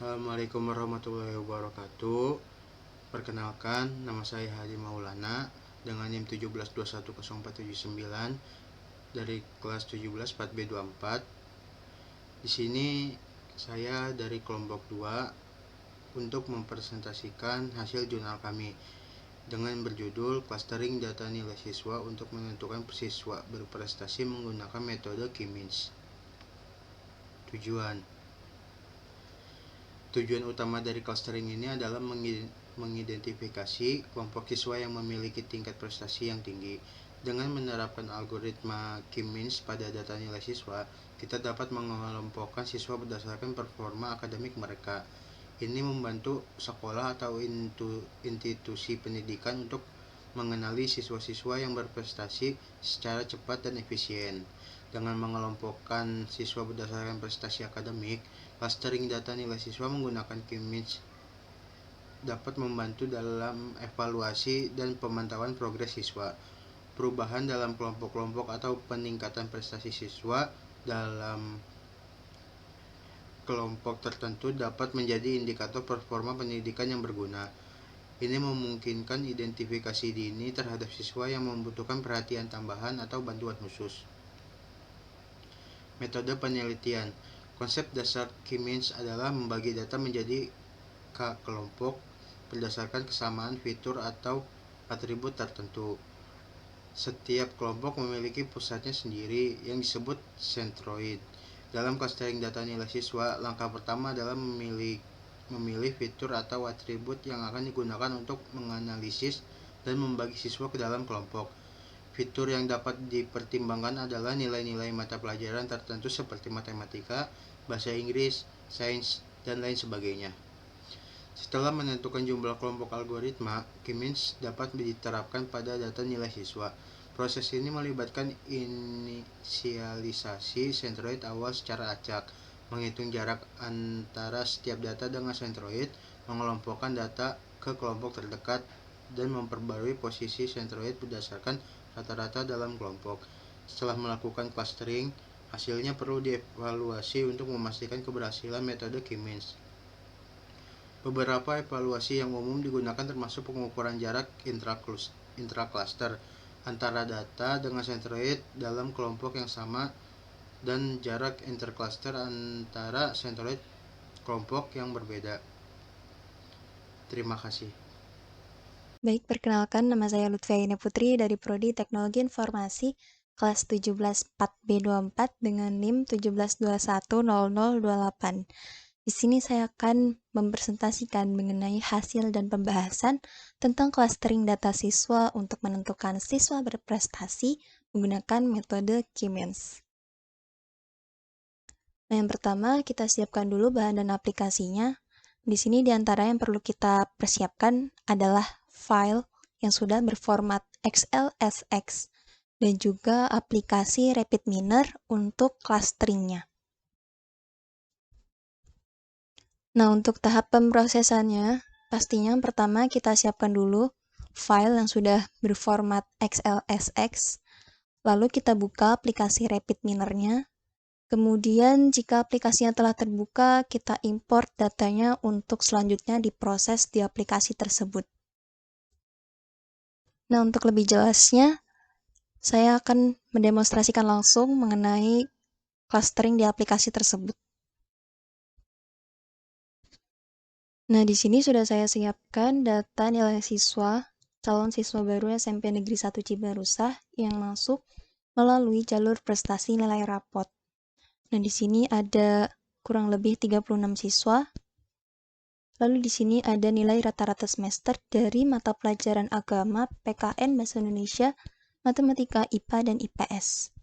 Assalamualaikum warahmatullahi wabarakatuh. Perkenalkan, nama saya Hadi Maulana dengan NIM 17210479 dari kelas 17 4B24. Di sini saya dari kelompok 2 untuk mempresentasikan hasil jurnal kami dengan berjudul Clustering Data Nilai Siswa untuk menentukan siswa berprestasi menggunakan metode K-means. Tujuan utama dari clustering ini adalah mengidentifikasi kelompok siswa yang memiliki tingkat prestasi yang tinggi. Dengan menerapkan algoritma K-means pada data nilai siswa, kita dapat mengelompokkan siswa berdasarkan performa akademik mereka. Ini membantu sekolah atau institusi pendidikan untuk mengenali siswa-siswa yang berprestasi secara cepat dan efisien. Dengan mengelompokkan siswa berdasarkan prestasi akademik, clustering data nilai siswa menggunakan K-means dapat membantu dalam evaluasi dan pemantauan progres siswa. Perubahan dalam kelompok-kelompok atau peningkatan prestasi siswa dalam kelompok tertentu dapat menjadi indikator performa pendidikan yang berguna. Ini memungkinkan identifikasi dini terhadap siswa yang membutuhkan perhatian tambahan atau bantuan khusus. Metode penelitian. Konsep dasar K-means adalah membagi data menjadi kelompok berdasarkan kesamaan fitur atau atribut tertentu. Setiap kelompok memiliki pusatnya sendiri yang disebut sentroid. Dalam clustering data nilai siswa, langkah pertama adalah memilih fitur atau atribut yang akan digunakan untuk menganalisis dan membagi siswa ke dalam kelompok. Fitur yang dapat dipertimbangkan adalah nilai-nilai mata pelajaran tertentu seperti matematika, bahasa Inggris, sains, dan lain sebagainya. Setelah menentukan jumlah kelompok algoritma, K-means dapat diterapkan pada data nilai siswa. Proses ini melibatkan inisialisasi sentroid awal secara acak, menghitung jarak antara setiap data dengan sentroid, mengelompokkan data ke kelompok terdekat, dan memperbarui posisi sentroid berdasarkan rata-rata dalam kelompok. Setelah melakukan clustering, hasilnya perlu dievaluasi untuk memastikan keberhasilan metode K-means. Beberapa evaluasi yang umum digunakan termasuk pengukuran jarak intra-cluster antara data dengan sentroid dalam kelompok yang sama dan jarak intercluster antara sentroid kelompok yang berbeda. Terima kasih. Baik, perkenalkan nama saya Lutfi Aina Putri dari Prodi Teknologi Informasi kelas 17 4B24 dengan NIM 17210028. Di sini saya akan mempresentasikan mengenai hasil dan pembahasan tentang clustering data siswa untuk menentukan siswa berprestasi menggunakan metode K-means. Nah, yang pertama kita siapkan dulu bahan dan aplikasinya. Di sini di antara yang perlu kita persiapkan adalah file yang sudah berformat XLSX dan juga aplikasi RapidMiner untuk clusteringnya. Nah, untuk tahap pemrosesannya, pastinya yang pertama kita siapkan dulu file yang sudah berformat XLSX, lalu kita buka aplikasi RapidMiner-nya. Kemudian, jika aplikasinya telah terbuka, kita import datanya untuk selanjutnya diproses di aplikasi tersebut. Nah, untuk lebih jelasnya, saya akan mendemonstrasikan langsung mengenai clustering di aplikasi tersebut. Nah, di sini sudah saya siapkan data nilai siswa, calon siswa baru SMP Negeri 1 Cibarusah yang masuk melalui jalur prestasi nilai rapot. Nah, di sini ada kurang lebih 36 siswa. Lalu di sini ada nilai rata-rata semester dari mata pelajaran agama, PKN, Bahasa Indonesia, Matematika, IPA, dan IPS.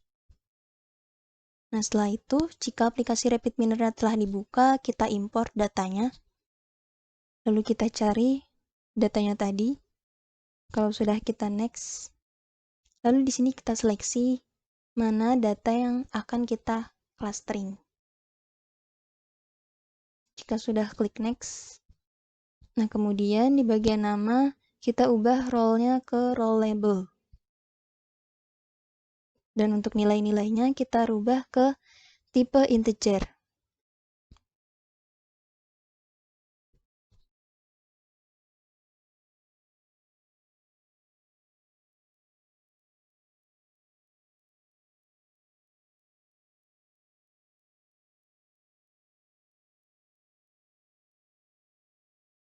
Nah, setelah itu, jika aplikasi RapidMiner telah dibuka, kita impor datanya. Lalu kita cari datanya tadi. Kalau sudah kita next. Lalu di sini kita seleksi mana data yang akan kita clustering. Jika sudah klik next, nah kemudian di bagian nama kita ubah role-nya ke role label. Dan untuk nilai-nilainya kita rubah ke tipe integer.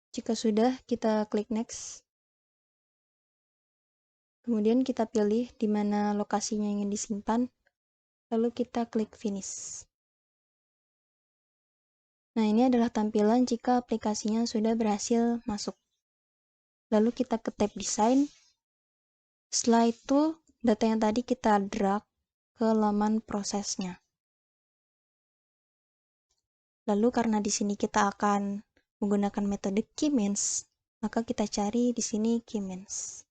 Jika sudah, kita klik next. Kemudian kita pilih di mana lokasinya ingin disimpan, lalu kita klik finish. Nah, ini adalah tampilan jika aplikasinya sudah berhasil masuk. Lalu kita ke tab desain. Setelah itu, data yang tadi kita drag ke laman prosesnya. Lalu karena di sini kita akan menggunakan metode key means, maka kita cari di sini key means.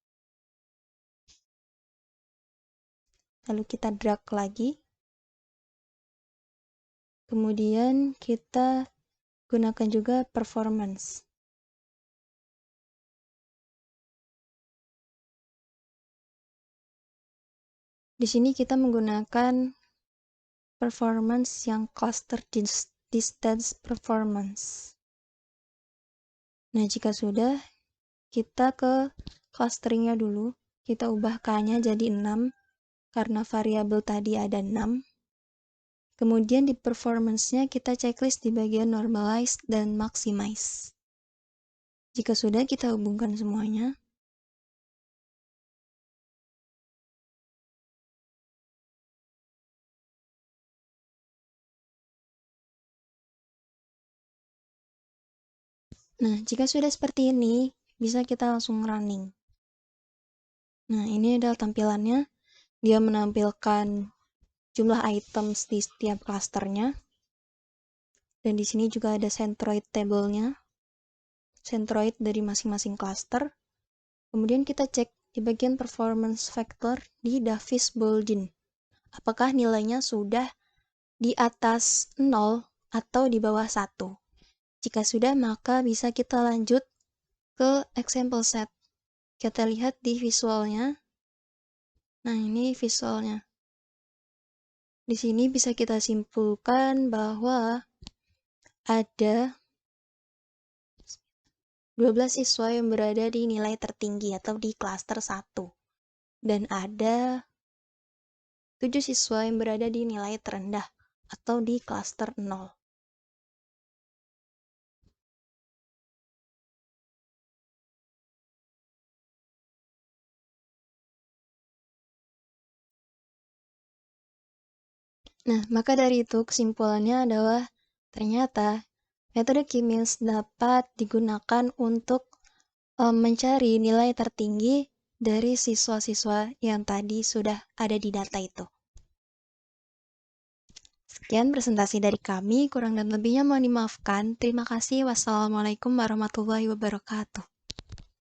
Lalu kita drag lagi. Kemudian kita gunakan juga performance. Di sini kita menggunakan performance yang cluster distance performance. Nah, jika sudah, kita ke clusteringnya dulu. Kita ubah K-nya jadi 6, karena variabel tadi ada 6. Kemudian di performance-nya kita checklist di bagian normalize dan maximize. Jika sudah, kita hubungkan semuanya. Nah, jika sudah seperti ini, bisa kita langsung running. Nah, ini adalah tampilannya. Dia menampilkan jumlah items di setiap klasternya. Dan di sini juga ada centroid table-nya. Centroid dari masing-masing klaster. Kemudian kita cek di bagian performance factor di Davis Baldwin. Apakah nilainya sudah di atas 0 atau di bawah 1. Jika sudah, maka bisa kita lanjut ke example set. Kita lihat di visualnya. Nah, ini visualnya. Di sini bisa kita simpulkan bahwa ada 12 siswa yang berada di nilai tertinggi atau di klaster 1. Dan ada 7 siswa yang berada di nilai terendah atau di klaster 0. Nah, maka dari itu kesimpulannya adalah ternyata metode key means dapat digunakan untuk mencari nilai tertinggi dari siswa-siswa yang tadi sudah ada di data itu. Sekian presentasi dari kami, kurang dan lebihnya mohon dimaafkan. Terima kasih. Wassalamualaikum warahmatullahi wabarakatuh.